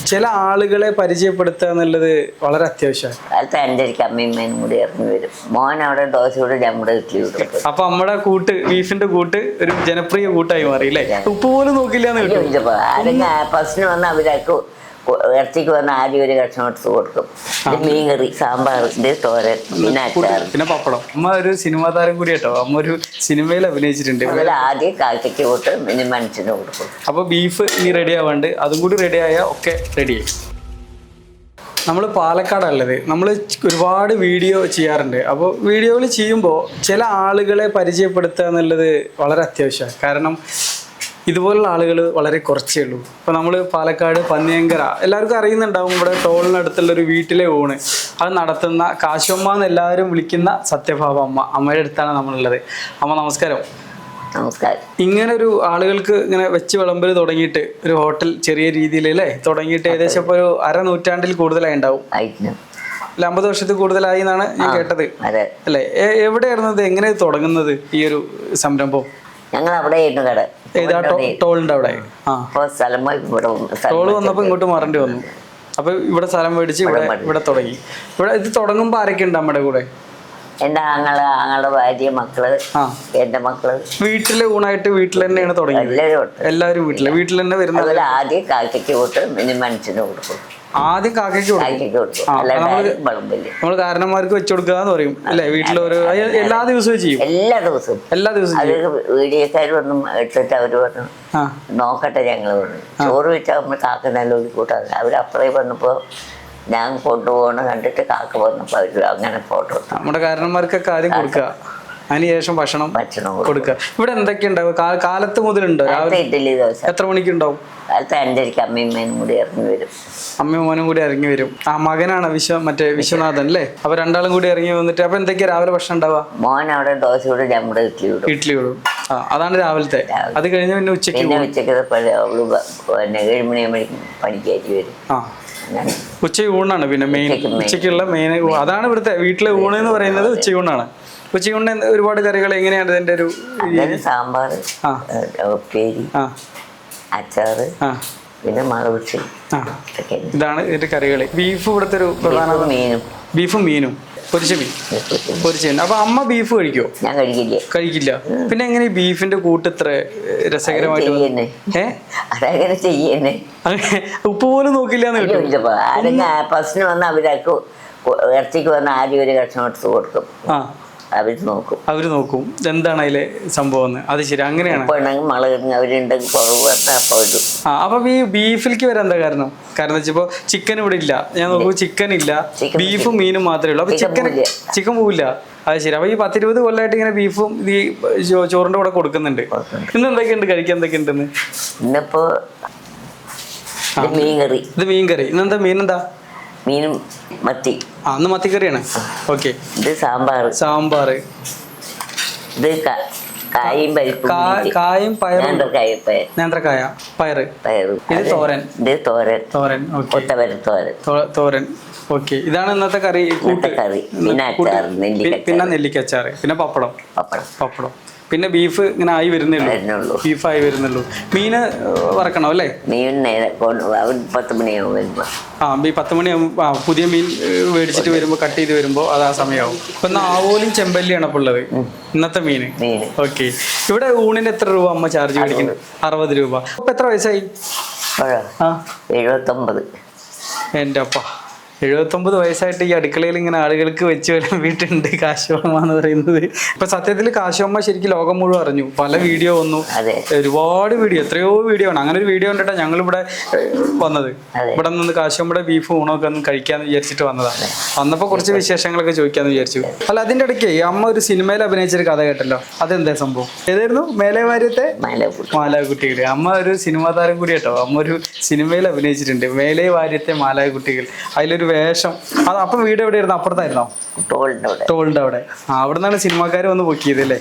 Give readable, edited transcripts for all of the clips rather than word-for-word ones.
ചില ആളുകളെ പരിചയപ്പെടുത്തുക എന്നുള്ളത് വളരെ അത്യാവശ്യമാണ്. കാലത്ത് എൻ്റെ അമ്മയും കൂടി ഇറങ്ങി വരും. മോൻ അവിടെ ദോശ കൂടെ നമ്മുടെ വീട്ടിൽ വിടും. അപ്പൊ നമ്മുടെ കൂട്ട് ബീഫിന്റെ കൂട്ട് ഒരു ജനപ്രിയ കൂട്ടായി മാറി അല്ലേ? ഉപ്പ് പോലും നോക്കില്ല. ആരെങ്കിലും ഫസ്റ്റിന് വന്ന് അവരൊക്കെ ഇറച്ചിക്ക് വന്ന് ആദ്യം ഒരു കഷ്ണം എടുത്ത് കൊടുക്കും. മീൻകറി, സാമ്പാർ, തോരൻ, പിന്നെ അച്ചാർ, പിന്നെ പപ്പടം. അമ്മ ഒരു സിനിമാ താരം കൂടി കേട്ടോ. അമ്മ ഒരു സിനിമയിൽ അഭിനയിച്ചിട്ടുണ്ട്. അതിൽ ആദ്യം കാക്കയ്ക്ക് കൊടുത്ത് പിന്നെ മനസ്സിന് കൊടുക്കും. അപ്പൊ ബീഫ് ഇനി റെഡി ആവാണ്ട് അതും കൂടി റെഡി ആയാൽ ഒക്കെ റെഡിയായി. നമ്മൾ പാലക്കാടുള്ളത്. നമ്മൾ ഒരുപാട് വീഡിയോ ചെയ്യാറുണ്ട്. അപ്പോൾ വീഡിയോകൾ ചെയ്യുമ്പോൾ ചില ആളുകളെ പരിചയപ്പെടുത്തുക എന്നുള്ളത് വളരെ അത്യാവശ്യമാണ്. കാരണം ഇതുപോലുള്ള ആളുകൾ വളരെ കുറച്ചേ ഉള്ളൂ. ഇപ്പോൾ നമ്മൾ പാലക്കാട് പന്നിയങ്കര എല്ലാവർക്കും അറിയുന്നുണ്ടാവും. ഇവിടെ ടോളിനടുത്തുള്ളൊരു വീട്ടിലെ ഊണ് അത് നടത്തുന്ന കാശമ്മ എന്ന് എല്ലാവരും വിളിക്കുന്ന സത്യഭാമ അമ്മയുടെ അടുത്താണ് നമ്മളുള്ളത്. അമ്മ നമസ്കാരം. നമസ്കാരം. ഇങ്ങനെ ഒരു ആളുകൾക്ക് ഇങ്ങനെ വെച്ച് വിളമ്പൽ തുടങ്ങിയിട്ട് ഒരു ഹോട്ടൽ ചെറിയ രീതിയിൽ അല്ലേ തുടങ്ങിയിട്ട് ഏകദേശം ഇപ്പോൾ ഒരു അരനൂറ്റാണ്ടിൽ കൂടുതലായി ഉണ്ടാവും. 50 വർഷത്തിൽ കൂടുതലായി എന്നാണ് ഞാൻ കേട്ടത് അല്ലേ? എവിടെയായിരുന്നു ഇത്? എങ്ങനെ തുടങ്ങുന്നത് ഈ ഒരു സംരംഭം? ഞങ്ങൾ അവിടെ കട ടോളിന്റെ അവിടെ ടോള് വന്നപ്പോ ഇങ്ങോട്ട് മാറേണ്ടി വന്നു. അപ്പൊ ഇവിടെ സ്ഥലം മേടിച്ച് ഇവിടെ തുടങ്ങി. ഇവിടെ ഇത് തുടങ്ങുമ്പോ ആരൊക്കെ ഉണ്ട് നമ്മുടെ കൂടെ? എന്റെ ആങ്ങളുടെ ഭാര്യ, മക്കള്, എന്റെ മക്കള്. വീട്ടിലെ ഊണായിട്ട് വീട്ടിൽ തന്നെയാണ് തുടങ്ങിയത്? എല്ലാവരും വീട്ടിൽ തന്നെ വരുന്നത്. ആദ്യം കാക്കയ്ക്ക് കൊടുത്ത് പിന്നെ മനസ്സിന് കൊടുക്കും. ആദ്യം കാക്കയ്ക്ക് കൊടുക്കും. നമ്മള് കാരണന്മാർക്ക് വെച്ചു കൊടുക്കുക എന്ന് പറയും അല്ലെ? വീട്ടിലൊരു എല്ലാ ദിവസവും ചെയ്യും. എല്ലാ ദിവസവും വീഡിയോക്കാർ വന്നും എടുത്തിട്ട് അവര് പറഞ്ഞു നോക്കട്ടെ. ഞങ്ങള് പറഞ്ഞു ചോറ് വെച്ചാൽ നമ്മൾ കാക്ക നല്ല ഒരു കൂട്ടാണ്. അവരപ്പുറേ വന്നപ്പോ ഞാൻ കൊണ്ടുപോകണം കണ്ടിട്ട് കാക്ക വന്നപ്പോ അവര് അങ്ങനെ ഫോട്ടോ. നമ്മുടെ കാരണന്മാർക്കൊക്കെ ആദ്യം കൊടുക്കുക, അതിനുശേഷം ഭക്ഷണം കൊടുക്കുക. ഇവിടെ എന്തൊക്കെ ഉണ്ടാവും? കാലത്ത് മുതലുണ്ടോ? ഇഡ്ഡലി ദോശ. എത്ര മണിക്ക് ഉണ്ടാവും? കാലത്ത് 5:30 അമ്മയും കൂടി ഇറങ്ങി വരും. അമ്മയും മോനും കൂടി ഇറങ്ങി വരും. ആ മകനാണ് വിശ്വനാഥൻ അല്ലേ? അപ്പൊ രണ്ടാളും കൂടി ഇറങ്ങി വന്നിട്ട് അപ്പൊ എന്തൊക്കെയാ രാവിലെ ഭക്ഷണം ഉണ്ടാവുക? മോൻ അവിടെ ദോശ കൂടെ നമ്മുടെ വീട്ടിൽ വിടും. അതാണ് രാവിലത്തെ. അത് കഴിഞ്ഞ് പിന്നെ ഉച്ചക്ക് 7 മണിയാകുമ്പോഴേക്കും പണിക്കായിട്ട് വരും. ഉച്ചയ്ക്ക് ഊണാണ് പിന്നെ മെയിൻ. ഉച്ചയ്ക്കുള്ള മെയിൻ അതാണ് ഇവിടുത്തെ വീട്ടിലെ ഊണ് എന്ന് പറയുന്നത്. ഉച്ചയൂണാണ്. ഉച്ചയൂണ് ഒരുപാട് കറികൾ. എങ്ങനെയാണ് ഇതിന്റെ ഒരു? സാമ്പാർ, ഉപ്പേരി, അച്ചാറ്, പിന്നെ മറവിച്ച്. ഇതാണ് ഇതിന്റെ കറികൾ. ബീഫ് ഇവിടുത്തെ ഒരു പ്രധാന ബീഫും മീനും. പൊരിച്ച മീൻ. അപ്പൊ അമ്മ ബീഫ് കഴിക്കോ? ഞാൻ കഴിക്കില്ല. പിന്നെ എങ്ങനെ ഈ ബീഫിന്റെ കൂട്ട് ഇത്ര രസകരമായിട്ട്? അതങ്ങനെ ചെയ്യന്നെ. ഉപ്പ് പോലും നോക്കില്ല. ഫസ്റ്റിന് വന്ന് അവരൊക്കെ ഇറച്ചിക്ക് വന്ന് ആദ്യം ഒരു കഷ്ണം എടുത്ത് കൊടുക്കും. അവര് നോക്കും എന്താണ് അതിലെ സംഭവം. അത് ശരി, അങ്ങനെയാണ്. അപ്പൊ ഈ ബീഫിലേക്ക് വരാൻ എന്താ കാരണം? കാരണം വെച്ചപ്പോ ചിക്കൻ ഇവിടെ ഇല്ല. ഞാൻ നോക്കൂ, ചിക്കൻ ഇല്ല, ബീഫും മീനും മാത്രമേ ഉള്ളൂ. അപ്പൊ ചിക്കൻ പോവില്ല. അത് ശരി. അപ്പൊ ഈ 10-20 കൊല്ലമായിട്ട് ഇങ്ങനെ ബീഫും ഈ ചോറിന്റെ കൂടെ കൊടുക്കുന്നുണ്ട്. ഇന്ന് എന്തൊക്കെയുണ്ട് കഴിക്കാൻ? എന്തൊക്കെയുണ്ടെന്ന്? ഇന്നിപ്പോ മീൻകറി. ഇത് മീൻകറി. ഇന്നെന്താ മീനെന്താ? മീനും മത്തി. അന്ന് മത്തിക്കറിയാണ്. ഓക്കെ. ഇത് സാമ്പാർ. ഇത് കായും പയറും. നേന്ത്രക്കായ, പയറ്. ഇത് തോരൻ. തോരൻ. ഓക്കെ. ഇതാണ് ഇന്നത്തെ കറി. പിന്നെ നെല്ലിക്കച്ചാറ്, പിന്നെ പപ്പടം. പിന്നെ ബീഫ് ഇങ്ങനെ ആയി വരുന്നുള്ളൂ. ബീഫായി വരുന്നുള്ളൂ. മീന് വറക്കണം അല്ലേ? മീൻ 10 മണിയാവും വരുമ്പോ. 10 മണിയാകുമ്പോ പുതിയ മീൻ മേടിച്ചിട്ട് വരുമ്പോ കട്ട് ചെയ്ത് വരുമ്പോ അത് ആ സമയമാവും. ഇപ്പൊ ആവോലിയും ചെമ്പല്ലിയാണ് ഇപ്പൊ ഉള്ളത് ഇന്നത്തെ മീന്. ഓക്കെ. ഇവിടെ ഊണിന് എത്ര രൂപ അമ്മ ചാർജ് മേടിക്കുന്നത്? 60 രൂപ. ഇപ്പൊ എത്ര വയസ്സായി? 79. എൻ്റെ അപ്പ 79 വയസ്സായിട്ട് ഈ അടുക്കളയിൽ ഇങ്ങനെ ആളുകൾക്ക് വെച്ച് വിളമ്പിയിട്ടുണ്ട് കാശുമ്മ എന്ന് പറയുന്നത്. ഇപ്പൊ സത്യത്തിൽ കാശുമ്മ ശരിക്കും ലോകം മുഴുവൻ അറിഞ്ഞു. പല വീഡിയോ വന്നു, ഒരുപാട് വീഡിയോ, എത്രയോ വീഡിയോ ആണ്. അങ്ങനെ ഒരു വീഡിയോ കണ്ടിട്ടാ ഞങ്ങൾ ഇവിടെ വന്നത്. ഇവിടെ നിന്ന് കാശുമ്മയുടെ ബീഫ് ഊണൊക്കെ ഒന്ന് കഴിക്കാന്ന് വിചാരിച്ചിട്ട് വന്നതാണ്. വന്നപ്പോ കുറച്ച് വിശേഷങ്ങളൊക്കെ ചോദിക്കാന്ന് വിചാരിച്ചു. അല്ല, അതിന്റെ ഇടയ്ക്ക് അമ്മ ഒരു സിനിമയിൽ അഭിനയിച്ചൊരു കഥ കേട്ടല്ലോ, അതെന്താ സംഭവം? ഏതായിരുന്നു? മേലെ വാര്യത്തെ മാലാകുട്ടികൾ. അമ്മ ഒരു സിനിമാ താരം കൂടി കേട്ടോ. അമ്മ ഒരു സിനിമയിൽ അഭിനയിച്ചിട്ടുണ്ട്, മേലെ വാര്യത്തെ മാലാകുട്ടികൾ. അതിലൊരു വേഷം. അത് അപ്പൊ വീട് എവിടെയായിരുന്നു? അപ്പുറത്തായിരുന്നോ? ടോളിന്റെ അവിടെ. അവിടെ നിന്നാണ് സിനിമാക്കാർ വന്ന് പൊക്കിയത് അല്ലേ?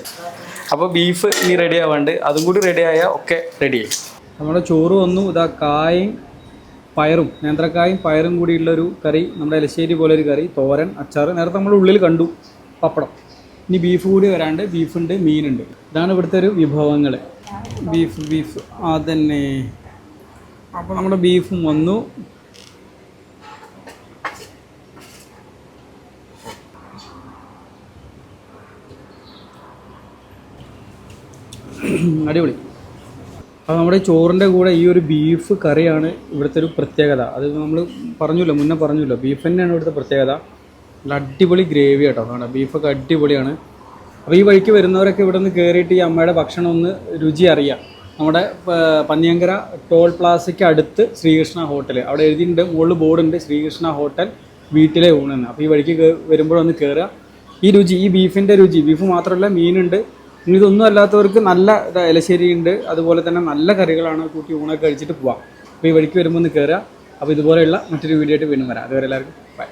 അപ്പൊ ബീഫ് ഇനി റെഡി ആവാണ്ട് അതും കൂടി റെഡി ആയാൽ ഒക്കെ റെഡിയായി. നമ്മുടെ ചോറ് വന്നു. ഇതാ കായും പയറും, നേന്ത്രക്കായും പയറും കൂടിയുള്ളൊരു കറി, നമ്മുടെ എലശ്ശേരി പോലെ ഒരു കറി, തോരൻ, അച്ചാറ്. നേരത്തെ നമ്മൾ ഉള്ളിൽ കണ്ടു, പപ്പടം. ഇനി ബീഫ് കൂടി വരാണ്ട്. ബീഫുണ്ട്, മീനുണ്ട്. ഇതാണ് ഇവിടുത്തെ ഒരു വിഭവങ്ങൾ. ബീഫ് അതന്നെ. അപ്പോൾ നമ്മുടെ ബീഫും വന്നു, അടിപൊളി. അപ്പോൾ നമ്മുടെ ചോറിൻ്റെ കൂടെ ഈ ഒരു ബീഫ് കറിയാണ് ഇവിടുത്തെ ഒരു പ്രത്യേകത. അത് നമ്മൾ മുന്നേ പറഞ്ഞല്ലോ, ബീഫ് തന്നെയാണ് ഇവിടുത്തെ പ്രത്യേകത. നല്ല അടിപൊളി ഗ്രേവി കേട്ടോ, കാണാം ബീഫൊക്കെ അടിപൊളിയാണ്. അപ്പോൾ ഈ വഴിക്ക് വരുന്നവരൊക്കെ ഇവിടെ നിന്ന് കയറിയിട്ട് ഈ അമ്മയുടെ ഭക്ഷണം ഒന്ന് രുചി അറിയാം. നമ്മുടെ പന്നിയങ്കര ടോൾ പ്ലാസയ്ക്ക് അടുത്ത് ശ്രീകൃഷ്ണ ഹോട്ടൽ, അവിടെ എഴുതിയിട്ടുണ്ട്, മുകളിൽ ബോർഡുണ്ട് ശ്രീകൃഷ്ണ ഹോട്ടൽ വീട്ടിലെ ഊണെന്ന്. അപ്പോൾ ഈ വഴിക്ക് വരുമ്പോഴൊന്ന് കയറുക. ഈ രുചി, ഈ ബീഫിൻ്റെ രുചി, ബീഫ് മാത്രമല്ല മീനുണ്ട്, ഇതൊന്നും അല്ലാത്തവർക്ക് നല്ല ഇലശ്ശേരി ഉണ്ട്, അതുപോലെ തന്നെ നല്ല കറികളാണ്, കൂട്ടി ഊണൊക്കെ കഴിച്ചിട്ട് പോവാം. അപ്പോൾ ഈ വഴിക്ക് വരുമ്പോൾ ഒന്ന് കയറുക. അപ്പോൾ ഇതുപോലെയുള്ള മറ്റൊരു വീഡിയോ ആയിട്ട് വീണ്ടും വരാം. അതുവരെ എല്ലാവർക്കും ബൈ.